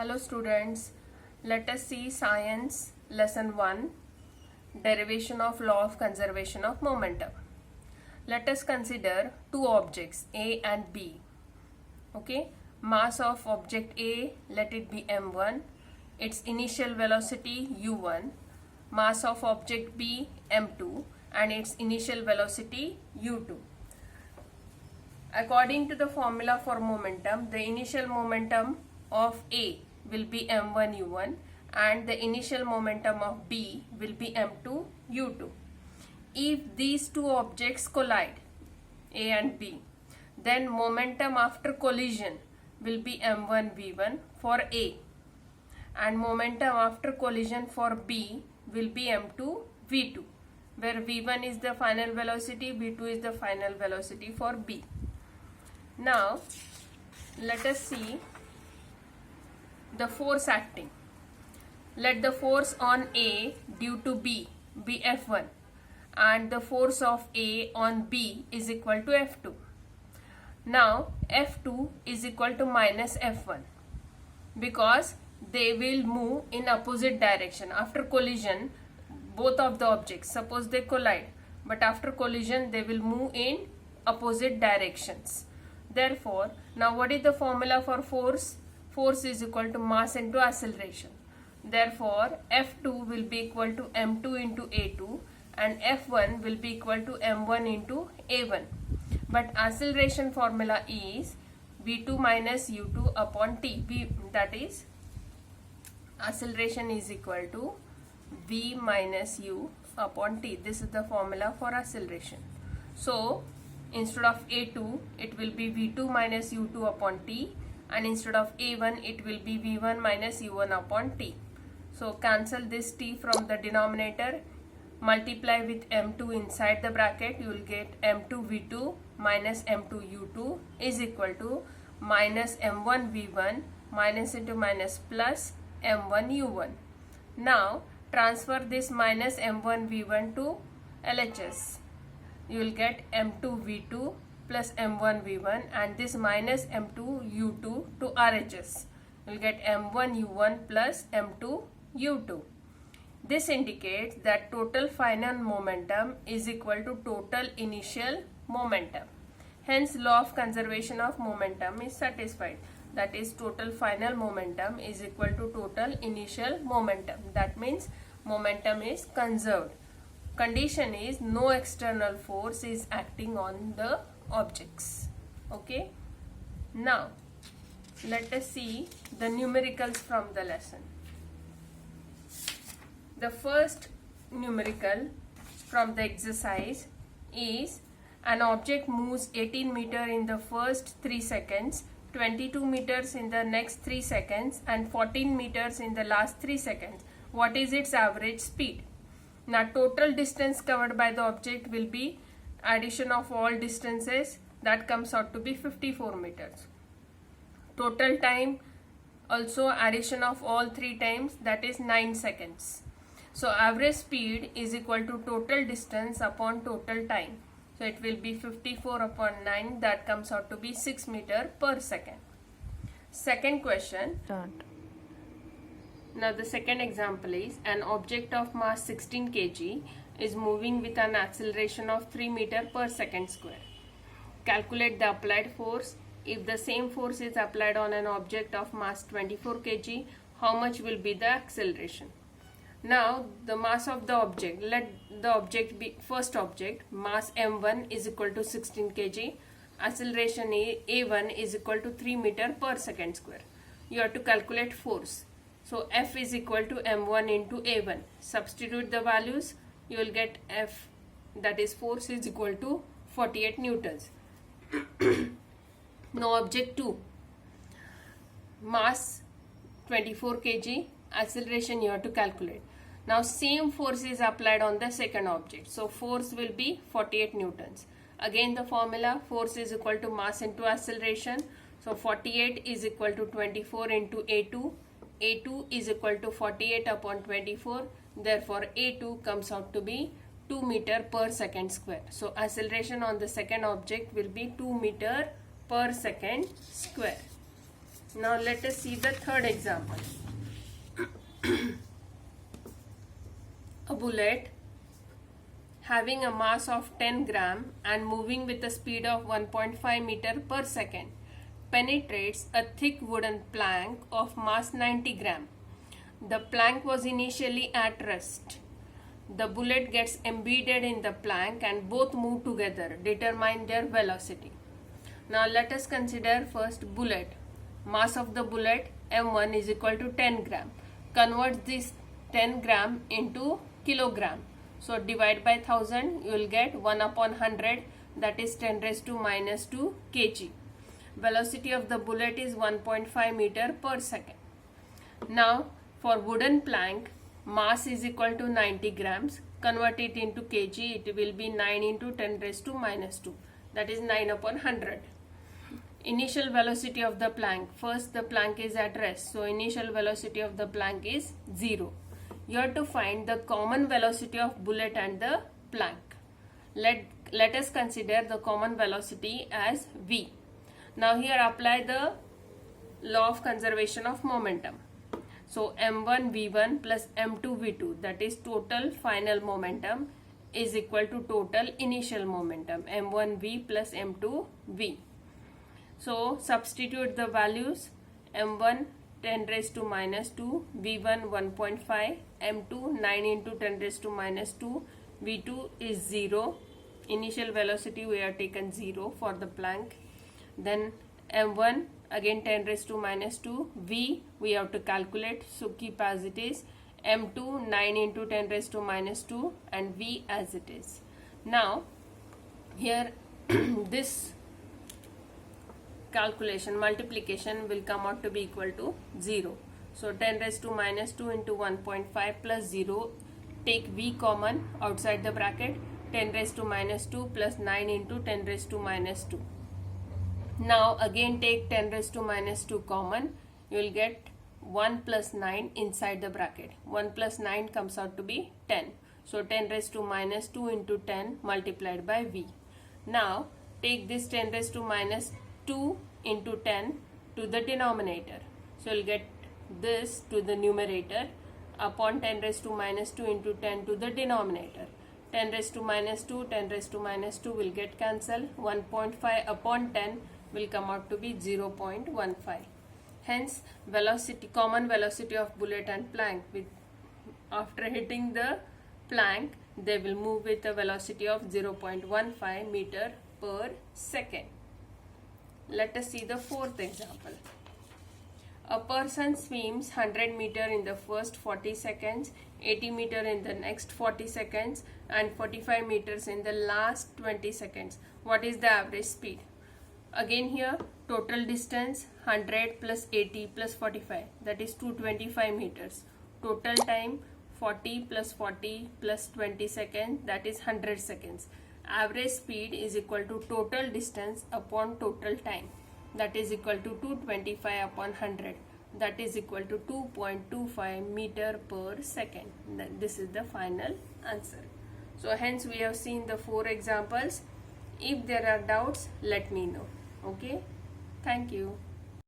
Hello students, let us see science lesson 1, derivation of law of conservation of momentum. Let us consider two objects A and B. Okay, mass of object A, let it be m1, its initial velocity u1, mass of object B m2 and its initial velocity u2. According to the formula for momentum, the initial momentum of A will be m1 u1 and the initial momentum of B will be m2 u2. If these two objects collide, A and B, then momentum after collision will be m1 v1 for A and momentum after collision for B will be m2 v2, where v1 is the final velocity, v2 is the final velocity for B. Now let us see the force acting. Let the force on A due to B be F1 and the force of A on B is equal to F2. Now F2 is equal to minus F1 because they will move in opposite direction. After collision, both of the objects, suppose they collide, but after collision they will move in opposite directions. Therefore, now what is the formula for force? Force is equal to mass into acceleration. Therefore, F2 will be equal to m2 into a2 and F1 will be equal to m1 into a1. But acceleration formula is v2 minus u2 upon t. That is, acceleration is equal to v minus u upon t. This is the formula for acceleration. So, instead of a2, it will be v2 minus u2 upon t, and instead of a1, it will be v1 minus u1 upon t. So cancel this t from the denominator, multiply with m2 inside the bracket, you will get m2 v2 minus m2 u2 is equal to minus m1 v1 minus into minus plus m1 u1. Now transfer this minus m1 v1 to LHS. You will get m2 v2 plus m1 v1 and this minus m2 u2 to RHS. You will get m1 u1 plus m2 u2. This indicates that total final momentum is equal to total initial momentum. Hence, law of conservation of momentum is satisfied. That is, total final momentum is equal to total initial momentum. That means momentum is conserved. Condition is no external force is acting on the objects. Okay. Now, let us see the numericals from the lesson. The first numerical from the exercise is an object moves 18 meters in the first 3 seconds, 22 meters in the next 3 seconds and 14 meters in the last 3 seconds. What is its average speed? Now total distance covered by the object will be addition of all distances, that comes out to be 54 meters. Total time also addition of all 3 times, that is 9 seconds. So average speed is equal to total distance upon total time. So it will be 54 upon 9, that comes out to be 6 meters per second. Second question. Start. Now the second example is an object of mass 16 kg is moving with an acceleration of 3 meters per second square. Calculate the applied force. If the same force is applied on an object of mass 24 kg, how much will be the acceleration? Now the mass of the object, let the object be first object, mass m1 is equal to 16 kg, acceleration a1 is equal to 3 meters per second square. You have to calculate force. So F is equal to m1 into a1. Substitute the values, you will get F, that is force is equal to 48 newtons. Now object 2, mass 24 kg, acceleration you have to calculate. Now same force is applied on the second object. So force will be 48 newtons. Again the formula, force is equal to mass into acceleration. So 48 is equal to 24 into a2. a2 is equal to 48 upon 24. Therefore a2 comes out to be 2 meters per second square. So acceleration on the second object will be 2 meters per second square. Now let us see the third example. A bullet having a mass of 10 gram and moving with a speed of 1.5 meter per second penetrates a thick wooden plank of mass 90 gram. The plank was initially at rest. The bullet gets embedded in the plank and both move together. Determine their velocity. Now let us consider first bullet. Mass of the bullet m1 is equal to 10 gram. Convert this 10 gram into kilogram. So divide by 1000, you will get 1 upon 100, that is 10 raised to minus 2 kg. Velocity of the bullet is 1.5 meter per second. Now for wooden plank, mass is equal to 90 grams. Convert it into kg, it will be 9 into 10 raised to minus 2, that is 9 upon 100. Initial velocity of the plank. First the plank is at rest, so initial velocity of the plank is 0. You have to find the common velocity of bullet and the plank. Let us consider the common velocity as v. Now here apply the law of conservation of momentum. So m1 v1 plus m2 v2, that is total final momentum, is equal to total initial momentum m1 v plus m2 v. So substitute the values. m1 10 raised to minus 2, v1 1.5, m2 9 into 10 raised to minus 2, v2 is 0. Initial velocity we have taken 0 for the plank. Then m1 again 10 raised to minus 2, v we have to calculate, so keep as it is. m2 9 into 10 raised to minus 2 and v as it is. Now here this calculation multiplication will come out to be equal to 0. So 10 raised to minus 2 into 1.5 plus 0, take v common outside the bracket, 10 raised to minus 2 plus 9 into 10 raised to minus 2. Now again take 10 raised to minus 2 common, you will get 1 plus 9 inside the bracket. 1 plus 9 comes out to be 10. So 10 raised to minus 2 into 10 multiplied by v. Now take this 10 raised to minus 2 into 10 to the denominator. So you'll get this to the numerator upon 10 raised to minus 2 into 10 to the denominator. 10 raised to minus 2, 10 raised to minus 2 will get cancelled. 1.5 upon 10 will come out to be 0.15. Hence velocity, common velocity of bullet and plank, with after hitting the plank they will move with a velocity of 0.15 meter per second. Let us see the fourth example. A person swims 100 meter in the first 40 seconds, 80 meter in the next 40 seconds and 45 meters in the last 20 seconds. What is the average speed? Again here total distance 100 plus 80 plus 45, that is 225 meters. Total time 40 plus 40 plus 20 seconds, that is 100 seconds. Average speed is equal to total distance upon total time, that is equal to 225 upon 100, that is equal to 2.25 meter per second. This is the final answer. So hence we have seen the 4 examples. If there are doubts, let me know. Okay, thank you.